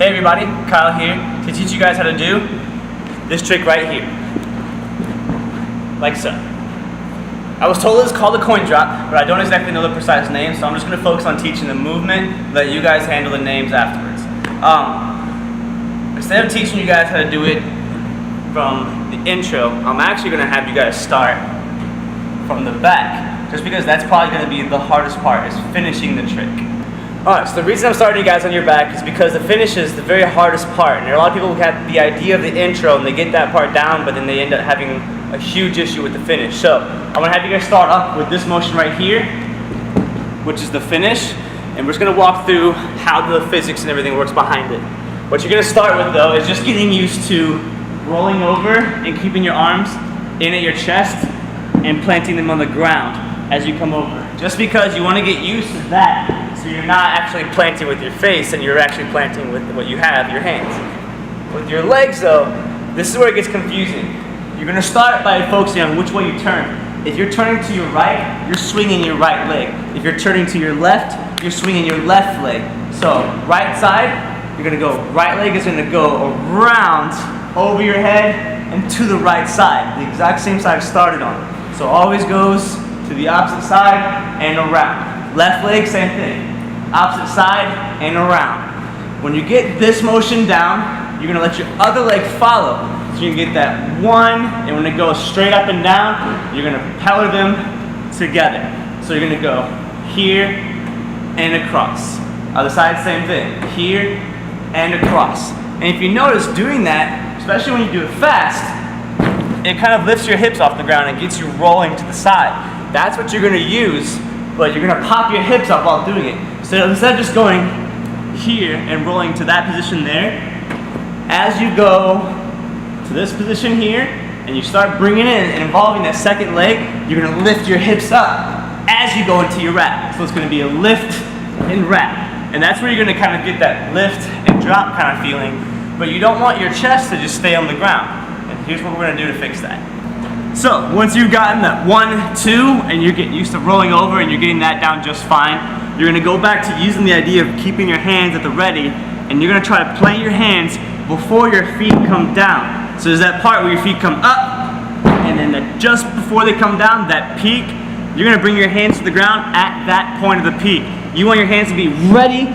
Hey everybody, Kyle here to teach you guys how to do this trick right here. Like so. I was told it's called a coin drop, but I don't exactly know the precise name, so I'm just going to focus on teaching the movement, let you guys handle the names afterwards. Instead of teaching you guys how to do it from the intro, I'm actually going to have you guys start from the back, just because that's probably going to be the hardest part, is finishing the trick. Alright, so the reason I'm starting you guys on your back is because the finish is the very hardest part, and there are a lot of people who have the idea of the intro and they get that part down, but then they end up having a huge issue with the finish. So I'm going to have you guys start off with this motion right here, which is the finish, and we're just going to walk through how the physics and everything works behind it. What you're going to start with though is just getting used to rolling over and keeping your arms in at your chest and planting them on the ground as you come over. Just because you want to get used to that, so you're not actually planting with your face and you're actually planting with what you have, your hands. With your legs though, this is where it gets confusing. You're going to start by focusing on which way you turn. If you're turning to your right, you're swinging your right leg. If you're turning to your left, you're swinging your left leg. So right side, you're going to go, right leg is going to go around over your head and to the right side, the exact same side it started on. So always goes to the opposite side and around. Left leg, same thing. Opposite side and around. When you get this motion down, you're going to let your other leg follow. So you can get that one, and when it goes straight up and down, you're going to propeller them together. So you're going to go here and across. Other side, same thing. Here and across. And if you notice doing that, especially when you do it fast, it kind of lifts your hips off the ground and gets you rolling to the side. That's what you're going to use, but you're going to pop your hips up while doing it. So instead of just going here and rolling to that position there, as you go to this position here and you start bringing in and involving that second leg, you're going to lift your hips up as you go into your wrap. So it's going to be a lift and wrap. And that's where you're going to kind of get that lift and drop kind of feeling, but you don't want your chest to just stay on the ground. And here's what we're going to do to fix that. So once you've gotten that 1, 2, and you're getting used to rolling over and you're getting that down just fine, you're going to go back to using the idea of keeping your hands at the ready, and you're going to try to plant your hands before your feet come down. So there's that part where your feet come up, and then just before they come down, that peak, you're going to bring your hands to the ground at that point of the peak. You want your hands to be ready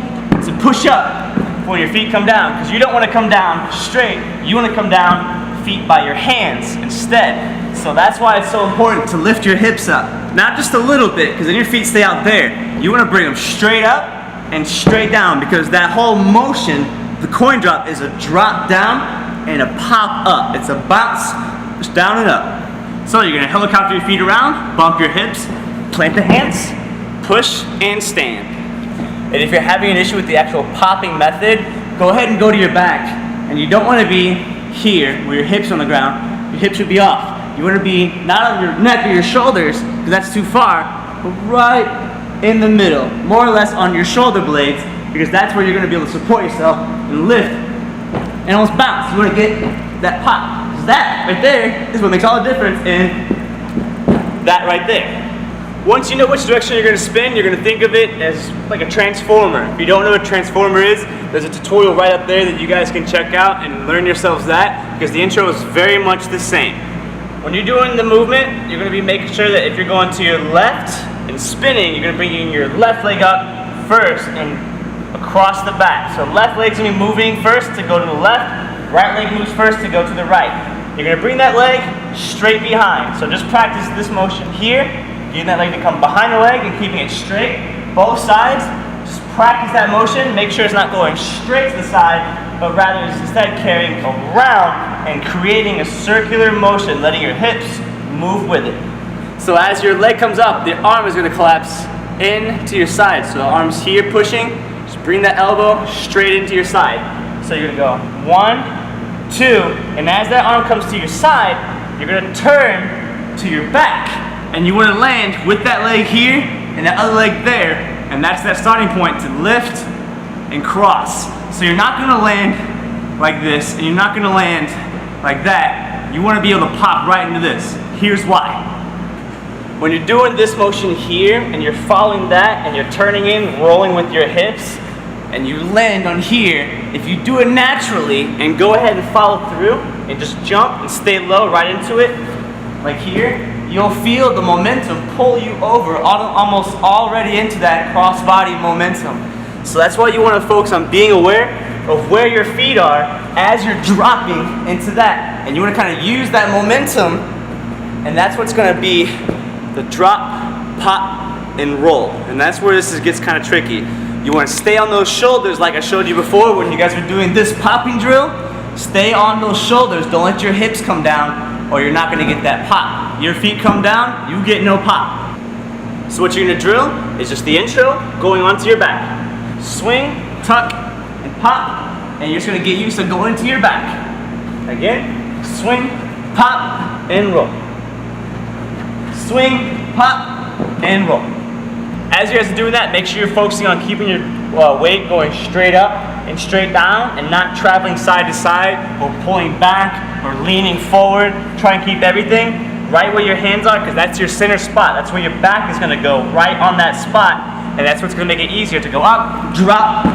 to push up when your feet come down, because you don't want to come down straight. You want to come down feet by your hands instead. So that's why it's so important to lift your hips up. Not just a little bit, because then your feet stay out there. You want to bring them straight up and straight down, because that whole motion, the coin drop, is a drop down and a pop up. It's a bounce, just down and up. So you're going to helicopter your feet around, bump your hips, plant the hands, push and stand. And if you're having an issue with the actual popping method, go ahead and go to your back. And you don't want to be here where your hips are on the ground. Your hips should be off. You want to be not on your neck or your shoulders, because that's too far, but right in the middle, more or less on your shoulder blades, because that's where you're going to be able to support yourself and lift and almost bounce. You want to get that pop. Because that right there is what makes all the difference in that right there. Once you know which direction you're going to spin, you're going to think of it as like a transformer. If you don't know what a transformer is, there's a tutorial right up there that you guys can check out and learn yourselves that, because the intro is very much the same. When you're doing the movement, you're going to be making sure that if you're going to your left and spinning, you're going to bring your left leg up first and across the back. So left leg's going to be moving first to go to the left, right leg moves first to go to the right. You're going to bring that leg straight behind. So just practice this motion here, getting that leg to come behind the leg and keeping it straight. Both sides, just practice that motion. Make sure it's not going straight to the side, but rather it's instead carrying around and creating a circular motion, letting your hips move with it. So as your leg comes up, the arm is going to collapse into your side. So the arm's here pushing, just bring that elbow straight into your side. So you're going to go 1, 2, and as that arm comes to your side, you're going to turn to your back. And you want to land with that leg here and that other leg there, and that's that starting point to lift and cross. So you're not going to land like this, and you're not going to land like that. You want to be able to pop right into this. Here's why. When you're doing this motion here, and you're following that, and you're turning in, rolling with your hips, and you land on here, if you do it naturally and go ahead and follow through and just jump and stay low right into it, like here, you'll feel the momentum pull you over almost already into that crossbody momentum. So that's why you want to focus on being aware of where your feet are as you're dropping into that. And you want to kind of use that momentum, and that's what's going to be the drop, pop, and roll. And that's where this gets kind of tricky. You want to stay on those shoulders like I showed you before when you guys were doing this popping drill. Stay on those shoulders. Don't let your hips come down or you're not going to get that pop. Your feet come down, you get no pop. So what you're going to drill is just the intro going onto your back. Swing, tuck, and pop, and you're just going to get used to going to your back. Again, swing, pop, and roll. Swing, pop, and roll. As you guys are doing that, make sure you're focusing on keeping your weight going straight up and straight down and not traveling side to side or pulling back or leaning forward. Try and keep everything right where your hands are, because that's your center spot. That's where your back is going to go, right on that spot, and that's what's going to make it easier to go up, drop,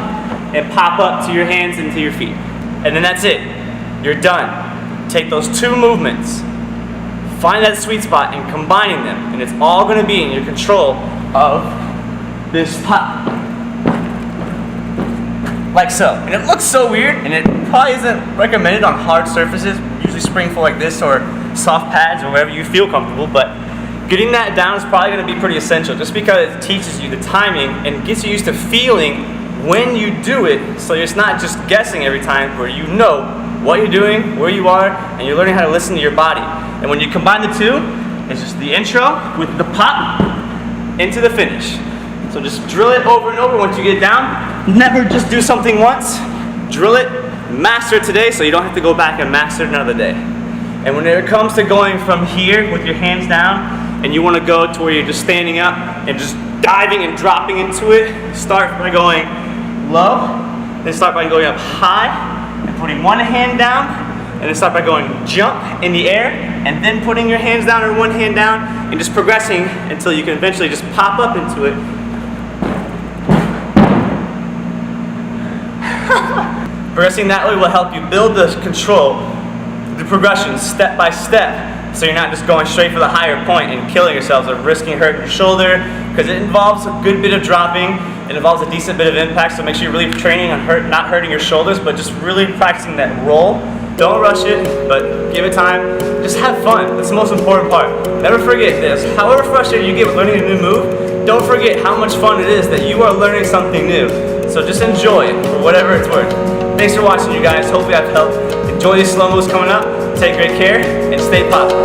and pop up to your hands and to your feet. And then that's it. You're done. Take those two movements, find that sweet spot, and combining them, and it's all going to be in your control of this pop. Like so. And it looks so weird, and it probably isn't recommended on hard surfaces, usually spring-full like this or soft pads or wherever you feel comfortable, but getting that down is probably going to be pretty essential, just because it teaches you the timing and gets you used to feeling when you do it, so it's not just guessing every time, where you know what you're doing, where you are, and you're learning how to listen to your body. And when you combine the two, it's just the intro with the pop into the finish. So just drill it over and over once you get it down. Never just do something once. Drill it, master it today, so you don't have to go back and master it another day. And when it comes to going from here with your hands down, and you want to go to where you're just standing up and just diving and dropping into it, start by going low, then start by going up high and putting one hand down, and then start by going jump in the air and then putting your hands down or one hand down and just progressing until you can eventually just pop up into it. Progressing that way will help you build the control, the progression step by step, so you're not just going straight for the higher point and killing yourselves or risking hurting your shoulder, because it involves a good bit of dropping. It involves a decent bit of impact, so make sure you're really training on not hurting your shoulders, but just really practicing that roll. Don't rush it, but give it time. Just have fun. That's the most important part. Never forget this. However frustrated you get with learning a new move, don't forget how much fun it is that you are learning something new. So just enjoy it for whatever it's worth. Thanks for watching, you guys. Hopefully I've helped. Enjoy these slow moves coming up. Take great care and stay poppin'.